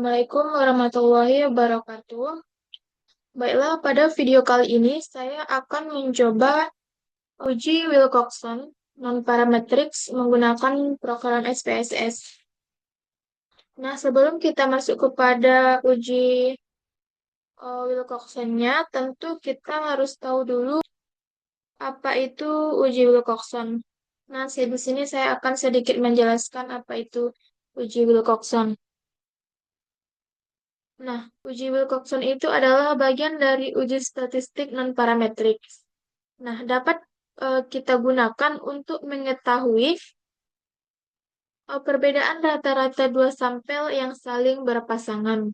Assalamualaikum warahmatullahi wabarakatuh. Baiklah, pada video kali ini saya akan mencoba uji Wilcoxon non-parametric menggunakan program SPSS. Nah, sebelum kita masuk kepada uji Wilcoxon-nya, tentu kita harus tahu dulu apa itu uji Wilcoxon. Nah, di sini saya akan sedikit menjelaskan apa itu uji Wilcoxon. Nah, uji Wilcoxon itu adalah bagian dari uji statistik non-parametrik. Nah, dapat kita gunakan untuk mengetahui perbedaan rata-rata dua sampel yang saling berpasangan.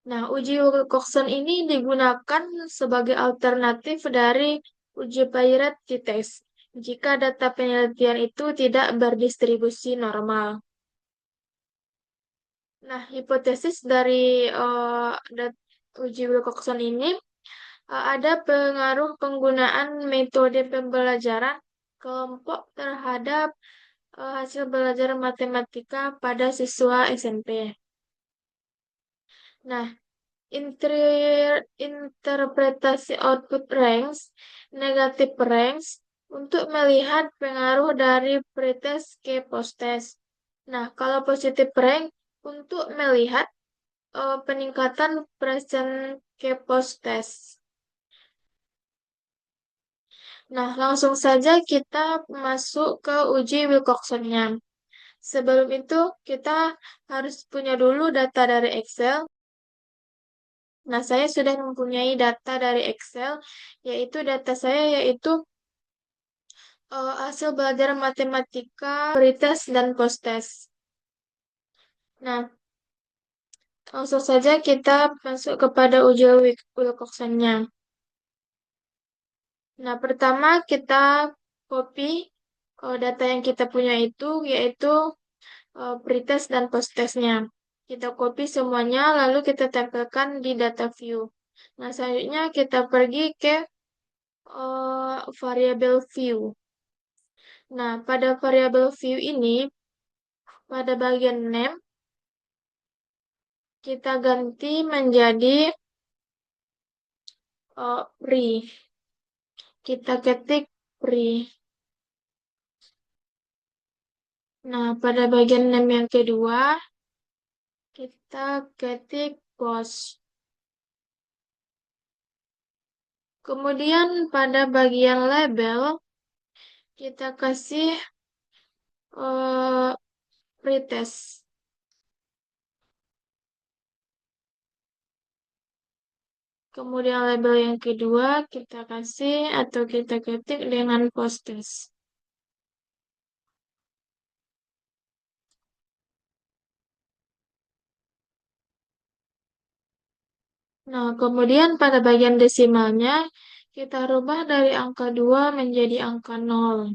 Nah, uji Wilcoxon ini digunakan sebagai alternatif dari uji Poirot t-test jika data penelitian itu tidak berdistribusi normal. Nah, hipotesis dari uji Wilcoxon ini ada pengaruh penggunaan metode pembelajaran kelompok terhadap hasil belajar matematika pada siswa SMP. Nah, interpretasi output range, negatif range, untuk melihat pengaruh dari pretest ke posttest. Nah, kalau positif range, untuk melihat peningkatan present ke posttest. Nah, langsung saja kita masuk ke uji Wilcoxon-nya. Sebelum itu, kita harus punya dulu data dari Excel. Nah, saya sudah mempunyai data dari Excel, yaitu data saya yaitu hasil belajar matematika, pretest, dan posttest. Nah, langsung saja kita masuk kepada uji Wilcoxon-nya. Nah, pertama kita copy data yang kita punya itu, yaitu pretest dan posttestnya. Kita copy semuanya, lalu kita tempelkan di data view. Nah, selanjutnya kita pergi ke variabel view. Nah, pada variabel view ini, pada bagian name, kita ganti menjadi pre. Kita ketik pre. Nah, pada bagian name yang kedua, kita ketik post. Kemudian pada bagian label, kita kasih pretest. Kemudian label yang kedua kita kasih atau kita ketik dengan posttest. Nah, kemudian pada bagian desimalnya, kita rubah dari angka 2 menjadi angka 0.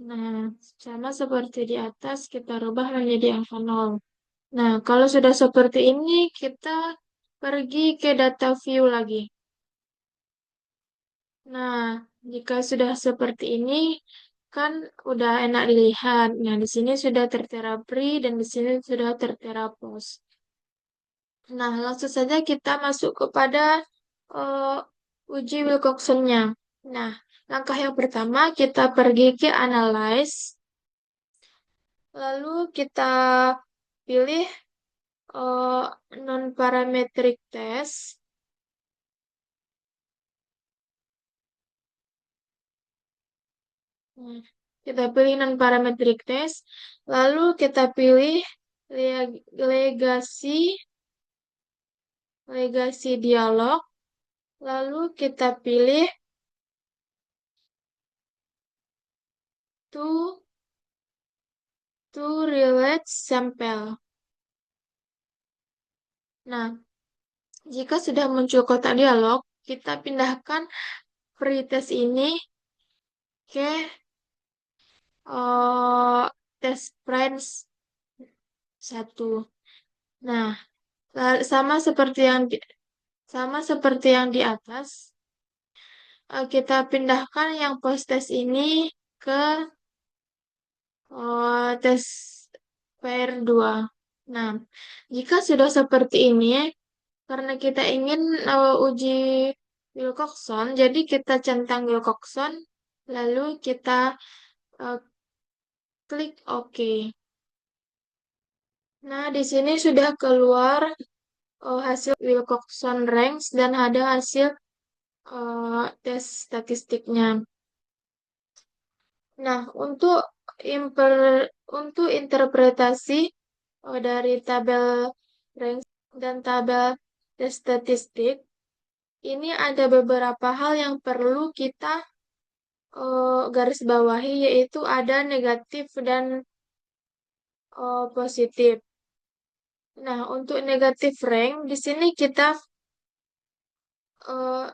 Nah, sama seperti di atas, kita rubah menjadi angka 0. Nah, kalau sudah seperti ini, kita pergi ke data view lagi. Nah, jika sudah seperti ini, kan udah enak dilihat. Nah, di sini sudah tertera pre dan di sini sudah tertera post. Nah, langsung saja kita masuk kepada uji Wilcoxon-nya. Nah, langkah yang pertama kita pergi ke Analyze. Lalu kita pilih non-parametric test. Nah, kita pilih non-parametric test. Lalu kita pilih legasi dialog. Lalu kita pilih to relate sample. Nah, jika sudah muncul kotak dialog, kita pindahkan pretest ini ke test friends 1. Nah, sama seperti yang di atas, kita pindahkan yang post test ini ke test pair 2. Nah, jika sudah seperti ini, karena kita ingin uji Wilcoxon, jadi kita centang Wilcoxon, lalu kita uh, klik OK. Nah, di sini sudah keluar hasil Wilcoxon Ranks dan ada hasil tes statistiknya. Nah, untuk interpretasi dari tabel ranks dan tabel tes statistik, ini ada beberapa hal yang perlu kita garis bawahi, yaitu ada negatif dan positif. Nah, untuk negatif rank di sini kita eh,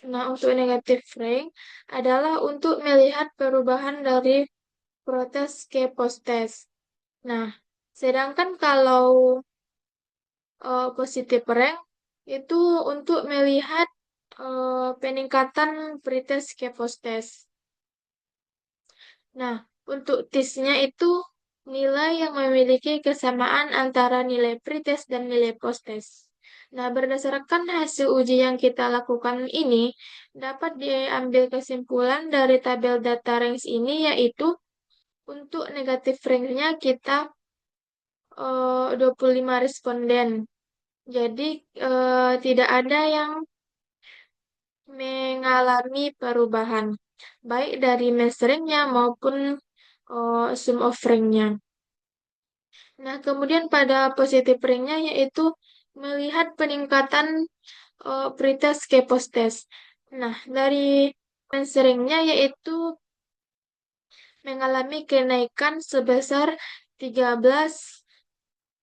untuk negatif rank adalah untuk melihat perubahan dari protes ke post-test. Nah, sedangkan kalau positif rank itu untuk melihat peningkatan pretest ke post-test. Nah, untuk TIS-nya itu nilai yang memiliki kesamaan antara nilai pretest dan nilai post-test. Nah, berdasarkan hasil uji yang kita lakukan ini, dapat diambil kesimpulan dari tabel data ranks ini, yaitu untuk negatif rank-nya kita 25 responden. Jadi, tidak ada yang mengalami perubahan, baik dari mass rank-nya maupun sum of rank-nya. Nah, kemudian pada positif ring-nya yaitu melihat peningkatan pretest ke post-test. Nah, dari mass rank-nya yaitu mengalami kenaikan sebesar 13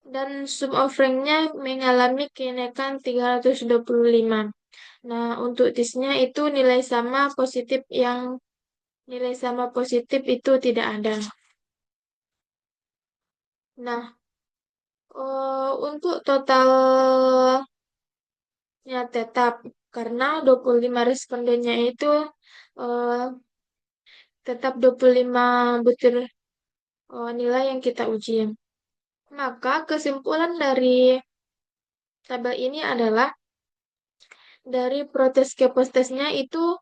dan sum of rank-nya mengalami kenaikan 325. Nah, untuk TIS-nya itu nilai sama positif itu tidak ada. Nah, untuk totalnya tetap karena 25 respondennya itu eh, tetap 25 butir nilai yang kita uji. Maka kesimpulan dari tabel ini adalah dari protes ke postesnya itu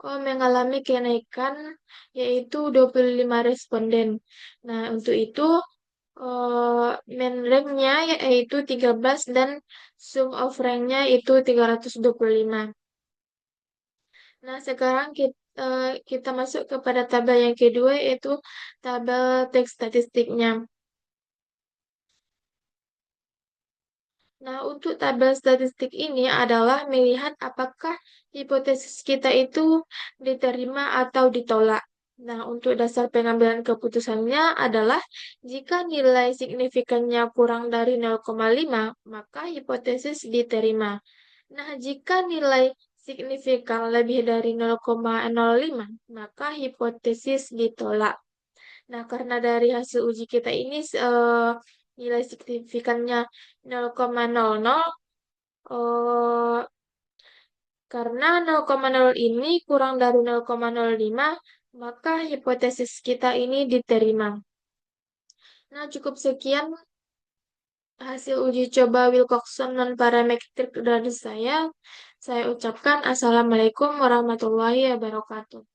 mengalami kenaikan yaitu 25 responden. Nah, untuk itu main rank-nya yaitu 13 dan sum of rank-nya itu 325. Nah, sekarang kita masuk kepada tabel yang kedua yaitu tabel teks statistiknya. Nah, untuk tabel statistik ini adalah melihat apakah hipotesis kita itu diterima atau ditolak. Nah, untuk dasar pengambilan keputusannya adalah jika nilai signifikannya kurang dari 0,5, maka hipotesis diterima. Nah, jika nilai signifikan lebih dari 0,05, maka hipotesis ditolak. Nah, karena dari hasil uji kita ini nilai signifikannya 0,00, eh, karena 0,0 ini kurang dari 0,05, maka hipotesis kita ini diterima. Nah, cukup sekian hasil uji coba Wilcoxon non-parametrik dari saya. Saya ucapkan Assalamualaikum warahmatullahi wabarakatuh.